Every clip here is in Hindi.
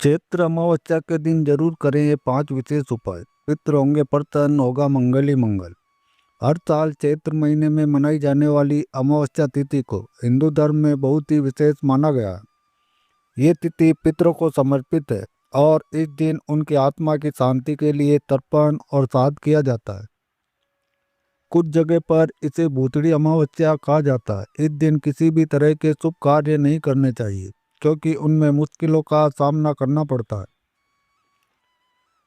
चैत्र अमावस्या के दिन जरूर करें ये 5 विशेष उपाय। पितृ होंगे प्रसन्न, होगा मंगल ही मंगल। हर साल चैत्र महीने में मनाई जाने वाली अमावस्या तिथि को हिंदू धर्म में बहुत ही विशेष माना गया है। ये तिथि पितरों को समर्पित है और इस दिन उनकी आत्मा की शांति के लिए तर्पण और श्राद्ध किया जाता है। कुछ जगह पर इसे भूतड़ी अमावस्या कहा जाता है। इस दिन किसी भी तरह के शुभ कार्य नहीं करने चाहिए क्योंकि उनमें मुश्किलों का सामना करना पड़ता है।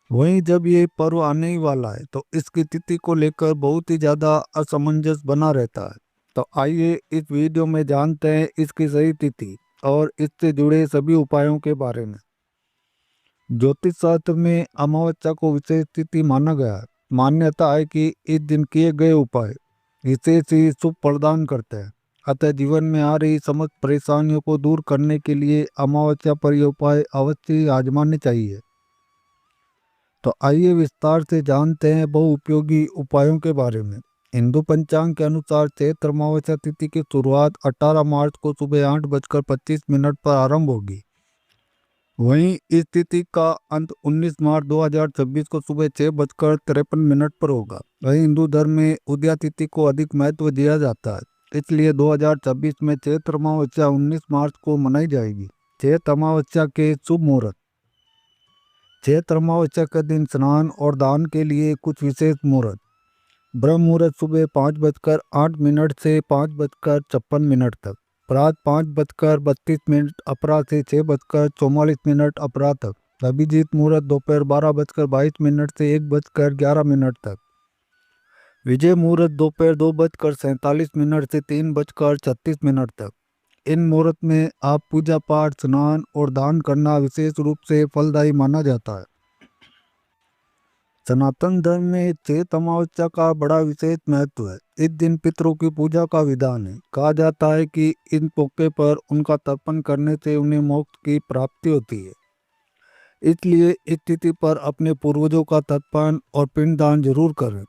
वहीं जब ये पर्व आने ही वाला है तो इसकी तिथि को लेकर बहुत ही ज़्यादा असमंजस बना रहता है। तो आइए इस वीडियो में जानते हैं इसकी सही तिथि और इससे जुड़े सभी उपायों के बारे में। ज्योतिष शास्त्र में अमावस्या को विशेष तिथि माना गया है। मान्यता है कि इस दिन किए गए उपाय विशेष ही शुभ प्रदान करते हैं। अतः जीवन में आ रही समस्त परेशानियों को दूर करने के लिए अमावस्या पर ये उपाय अवश्य ही आजमाने चाहिए। तो आइए विस्तार से जानते हैं बहुउपयोगी उपायों के बारे में। हिंदू पंचांग के अनुसार चैत्र अमावस्या तिथि की शुरुआत 18 मार्च को सुबह 8:25 पर आरंभ होगी। वहीं इस तिथि का अंत 19 मार्च 2026 को सुबह 6:53 पर होगा। वहीं हिंदू धर्म में उदया तिथि को अधिक महत्व दिया जाता है, इसलिए 2026 में चैत्र अमावस्या 19 मार्च को मनाई जाएगी। चैत्र अमावस्या के शुभ मुहूर्त। चैत्र अमावस्या के दिन स्नान और दान के लिए कुछ विशेष मुहूर्त। ब्रह्म मुहूर्त सुबह 5:08 से 5:56 तक, प्रातः 5:32 अपराह से 6:44 अपराह तक, अभिजीत मुहूर्त दोपहर 12:22 से 1:11 तक, विजय मुहूर्त दोपहर 2:47 से 3:36 तक। इन मुहूर्त में आप पूजा पाठ, स्नान और दान करना विशेष रूप से फलदायी माना जाता है। सनातन धर्म में चैत्र अमावस्या का बड़ा विशेष महत्व है। इस दिन पितरों की पूजा का विधान है। कहा जाता है कि इन मौके पर उनका तर्पण करने से उन्हें मोक्ष की प्राप्ति होती है। इसलिए इस तिथि पर अपने पूर्वजों का तर्पण और पिंडदान जरूर करें।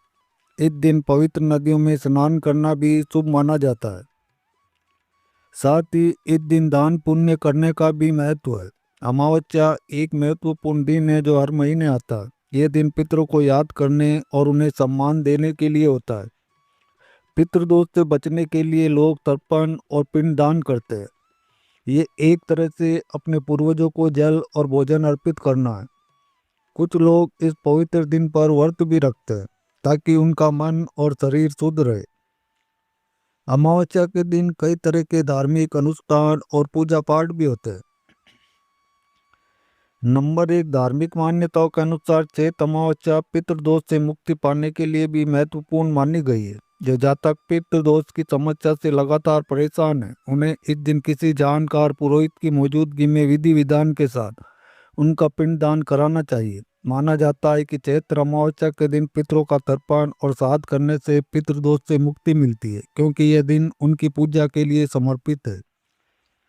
इस दिन पवित्र नदियों में स्नान करना भी शुभ माना जाता है। साथ ही इस दिन दान पुण्य करने का भी महत्व है। अमावस्या एक महत्वपूर्ण दिन है जो हर महीने आता है। यह दिन पितरों को याद करने और उन्हें सम्मान देने के लिए होता है। पितृदोष से बचने के लिए लोग तर्पण और पिंडदान करते हैं। ये एक तरह से अपने पूर्वजों को जल और भोजन अर्पित करना है। कुछ लोग इस पवित्र दिन पर व्रत भी रखते हैं ताकि उनका मन और शरीर शुद्ध रहे। अमावस्या के दिन कई तरह के धार्मिक अनुष्ठान और पूजा पाठ भी होते हैं। नंबर 1, धार्मिक मान्यताओं के अनुसार चैत्र अमावस्या पितृदोष से मुक्ति पाने के लिए भी महत्वपूर्ण मानी गई है। जो जातक पितृदोष की समस्या से लगातार परेशान है, उन्हें इस दिन किसी जानकार पुरोहित की मौजूदगी में विधि विधान के साथ उनका पिंडदान कराना चाहिए। माना जाता है कि चैत्र अमावस्या के दिन पितरों का तर्पण और श्राद्ध करने से पितृदोष से मुक्ति मिलती है, क्योंकि यह दिन उनकी पूजा के लिए समर्पित है।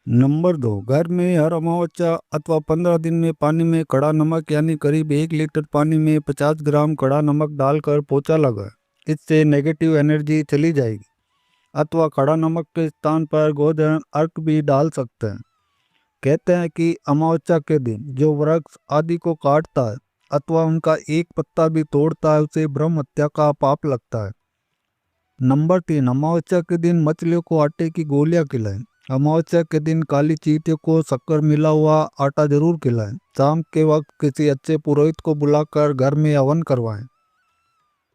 नंबर 2, घर में हर अमावस्या अथवा 15 दिन में पानी में कड़ा नमक यानी करीब 1 लीटर पानी में 50 ग्राम कड़ा नमक डालकर पोछा लगाएं। इससे नेगेटिव एनर्जी चली जाएगी। अथवा कड़ा नमक के स्थान पर गोधन अर्क भी डाल सकते हैं। कहते हैं कि अमावस्या के दिन जो वृक्ष आदि को काटता है अथवा उनका एक पत्ता भी तोड़ता है, उसे ब्रह्म हत्या का पाप लगता है। नंबर 3, अमावस्या के दिन मछलियों को आटे की गोलियां खिलाएं। अमावस्या के दिन काली चींटियों को शक्कर मिला हुआ आटा जरूर खिलाएं। शाम के वक्त किसी अच्छे पुरोहित को बुलाकर घर में हवन करवाएं।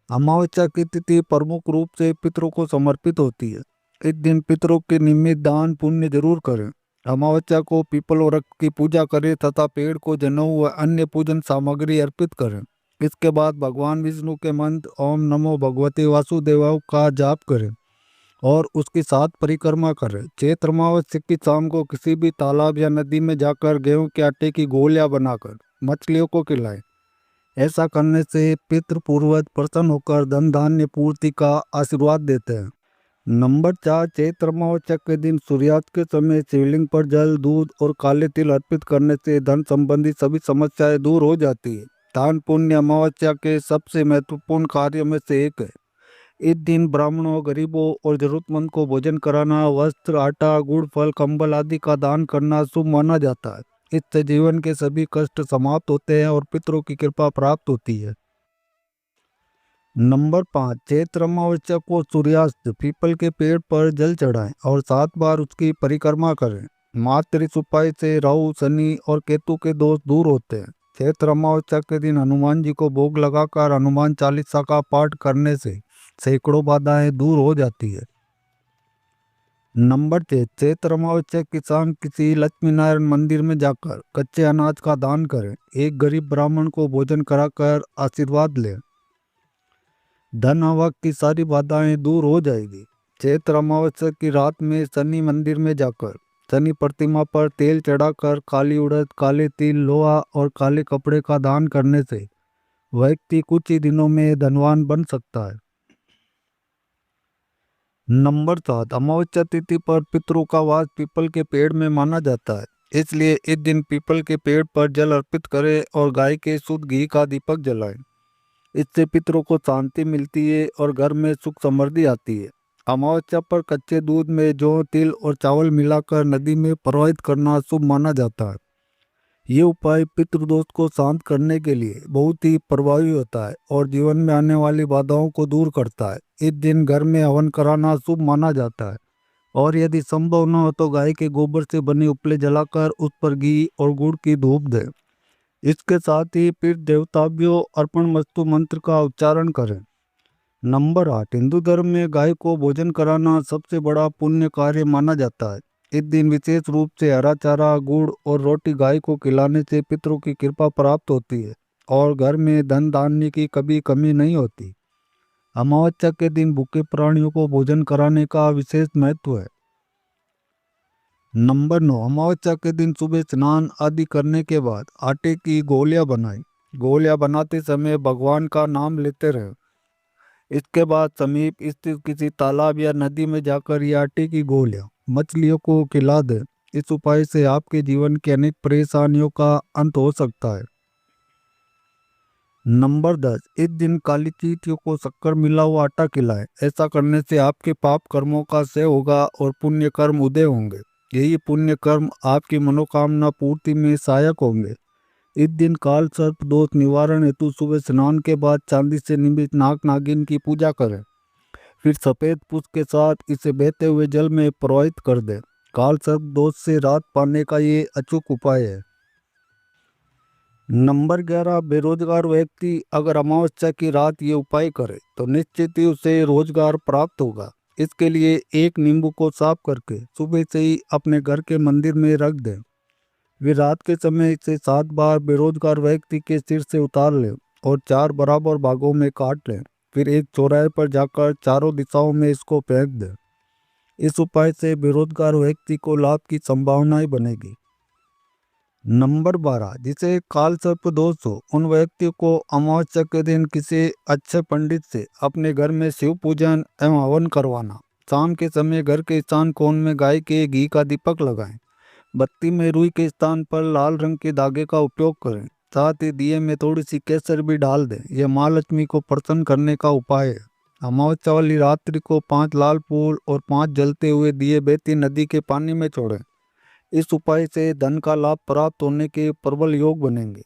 अमावस्या की तिथि प्रमुख रूप से पितरों को समर्पित होती है। इस दिन पितरों के निमित्त दान पुण्य जरूर करें। अमावस्या को पीपल वृक्ष की पूजा करें तथा पेड़ को जनेऊ व अन्य पूजन सामग्री अर्पित करें। इसके बाद भगवान विष्णु के मंत्र ओम नमो भगवते वासुदेवाय का जाप करें और उसकी 7 परिक्रमा करें। चैत्र अमावस्या की शाम को किसी भी तालाब या नदी में जाकर गेहूं के आटे की गोलियां बनाकर मछलियों को खिलाएं। ऐसा करने से पितृ पूर्वज प्रसन्न होकर धन धान्य पूर्ति का आशीर्वाद देते हैं। नंबर 4, चैत्र अमावस्या के दिन सूर्यास्त के समय शिवलिंग पर जल, दूध और काले तिल अर्पित करने से धन संबंधी सभी समस्याएं दूर हो जाती है। दान पुण्य अमावस्या के सबसे महत्वपूर्ण कार्यों में से एक है। इस दिन ब्राह्मणों, गरीबों और जरूरतमंद को भोजन कराना, वस्त्र, आटा, गुड़, फल, कंबल आदि का दान करना शुभ माना जाता है। इससे जीवन के सभी कष्ट समाप्त होते हैं और पितरों की कृपा प्राप्त होती है। नंबर 5, चैत्र अमावस्या को सूर्यास्त पीपल के पेड़ पर जल चढ़ाएं और 7 बार उसकी परिक्रमा करें। मात्र इस उपाय से राहु, शनि और केतु के दोष दूर होते हैं। चैत्र अमावस्या के दिन हनुमान जी को भोग लगाकर हनुमान चालीसा का पाठ करने से सैकड़ों बाधाएं दूर हो जाती है। नंबर 6, चैत्र अमावस्या के शाम किसी लक्ष्मी नारायण मंदिर में जाकर कच्चे अनाज का दान करें। एक गरीब ब्राह्मण को भोजन कराकर आशीर्वाद लें। धन आवक की सारी बाधाएं दूर हो जाएगी। चैत्र अमावस्या की रात में शनि मंदिर में जाकर शनि प्रतिमा पर तेल चढ़ाकर काली उड़द, काले तिल, लोहा और काले कपड़े का दान करने से व्यक्ति कुछ ही दिनों में धनवान बन सकता है। नंबर 7, अमावस्या तिथि पर पितरों का वास पीपल के पेड़ में माना जाता है, इसलिए इस दिन पीपल के पेड़ पर जल अर्पित करें और गाय के शुद्ध घी का दीपक जलाएं। इससे पितरों को शांति मिलती है और घर में सुख समृद्धि आती है। अमावस्या पर कच्चे दूध में जौ, तिल और चावल मिलाकर नदी में प्रवाहित करना शुभ माना जाता है। ये उपाय पितृदोष को शांत करने के लिए बहुत ही प्रभावी होता है और जीवन में आने वाली बाधाओं को दूर करता है। इस दिन घर में हवन कराना शुभ माना जाता है और यदि संभव न हो तो गाय के गोबर से बने उपले जलाकर उस पर घी और गुड़ की धूप दें। इसके साथ ही फिर देवताभ्यो अर्पण मस्तु मंत्र का उच्चारण करें। नंबर 8, हिंदू धर्म में गाय को भोजन कराना सबसे बड़ा पुण्य कार्य माना जाता है। इस दिन विशेष रूप से हरा चारा, गुड़ और रोटी गाय को खिलाने से पितरों की कृपा प्राप्त होती है और घर में धन धान्य की कभी कमी नहीं होती। अमावस्या के दिन भूखे प्राणियों को भोजन कराने का विशेष महत्व है। नंबर 9, अमावस्या के दिन सुबह स्नान आदि करने के बाद आटे की गोलियां बनाएं। गोलियां बनाते समय भगवान का नाम लेते रहें। इसके बाद समीप स्थित किसी तालाब या नदी में जाकर ये आटे की गोलियां मछलियों को खिला दें। इस उपाय से आपके जीवन की अनेक परेशानियों का अंत हो सकता है। नंबर 10, इस दिन काली चींटियों को शक्कर मिला हुआ आटा खिलाएं। ऐसा करने से आपके पाप कर्मों का क्षय होगा और पुण्य कर्म उदय होंगे। यही पुण्य कर्म आपकी मनोकामना पूर्ति में सहायक होंगे। इस दिन काल सर्प दोष निवारण हेतु सुबह स्नान के बाद चांदी से निर्मित नाग नागिन की पूजा करें। फिर सफेद पुष्प के साथ इसे बहते हुए जल में प्रवाहित कर दें। काल सर्प दोष से राहत पाने का ये अचूक उपाय है। नंबर 11, बेरोजगार व्यक्ति अगर अमावस्या की रात ये उपाय करे तो निश्चित ही उसे रोजगार प्राप्त होगा। इसके लिए एक नींबू को साफ करके सुबह से ही अपने घर के मंदिर में रख दें। वे रात के समय इसे 7 बार बेरोजगार व्यक्ति के सिर से उतार लें और 4 बराबर भागों में काट लें। फिर एक चौराहे पर जाकर चारों दिशाओं में इसको फेंक दें। इस उपाय से बेरोजगार व्यक्ति को लाभ की संभावनाएं बनेगी। नंबर 12, जिसे काल सर्प दोष हो उन व्यक्तियों को अमावस्या के दिन किसी अच्छे पंडित से अपने घर में शिव पूजन एवं हवन करवाना। शाम के समय घर के ईशान कोण में गाय के घी का दीपक लगाएं। बत्ती में रुई के स्थान पर लाल रंग के धागे का उपयोग करें। साथ ही दिए में थोड़ी सी केसर भी डाल दें। यह माँ लक्ष्मी को प्रसन्न करने का उपाय है। अमावस्या वाली रात्रि को 5 लाल फूल और 5 जलते हुए दिए बहती नदी के पानी में छोड़ें। इस उपाय से धन का लाभ प्राप्त होने के प्रबल योग बनेंगे।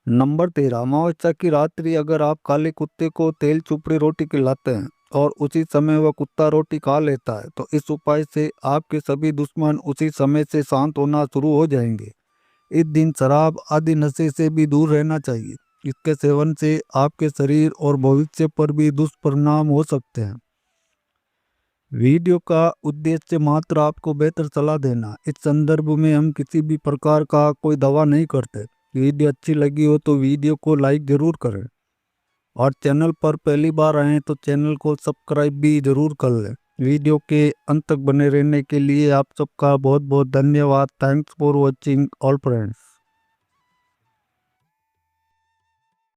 नंबर 13, अमावस्या की रात्रि अगर आप काले कुत्ते को तेल चुपड़ी रोटी खिलाते हैं और उसी समय वह कुत्ता रोटी खा लेता है तो इस उपाय से आपके सभी दुश्मन उसी समय से शांत होना शुरू हो जाएंगे। इस दिन शराब आदि नशे से भी दूर रहना चाहिए। इसके सेवन से आपके शरीर और भविष्य पर भी दुष्परिणाम हो सकते हैं। वीडियो का उद्देश्य मात्र आपको बेहतर सलाह देना। इस संदर्भ में हम किसी भी प्रकार का कोई दावा नहीं करते। वीडियो अच्छी लगी हो तो वीडियो को लाइक जरूर करें और चैनल पर पहली बार आए तो चैनल को सब्सक्राइब भी जरूर कर लें। वीडियो के अंत तक बने रहने के लिए आप सबका बहुत बहुत धन्यवाद। Thanks for watching all friends.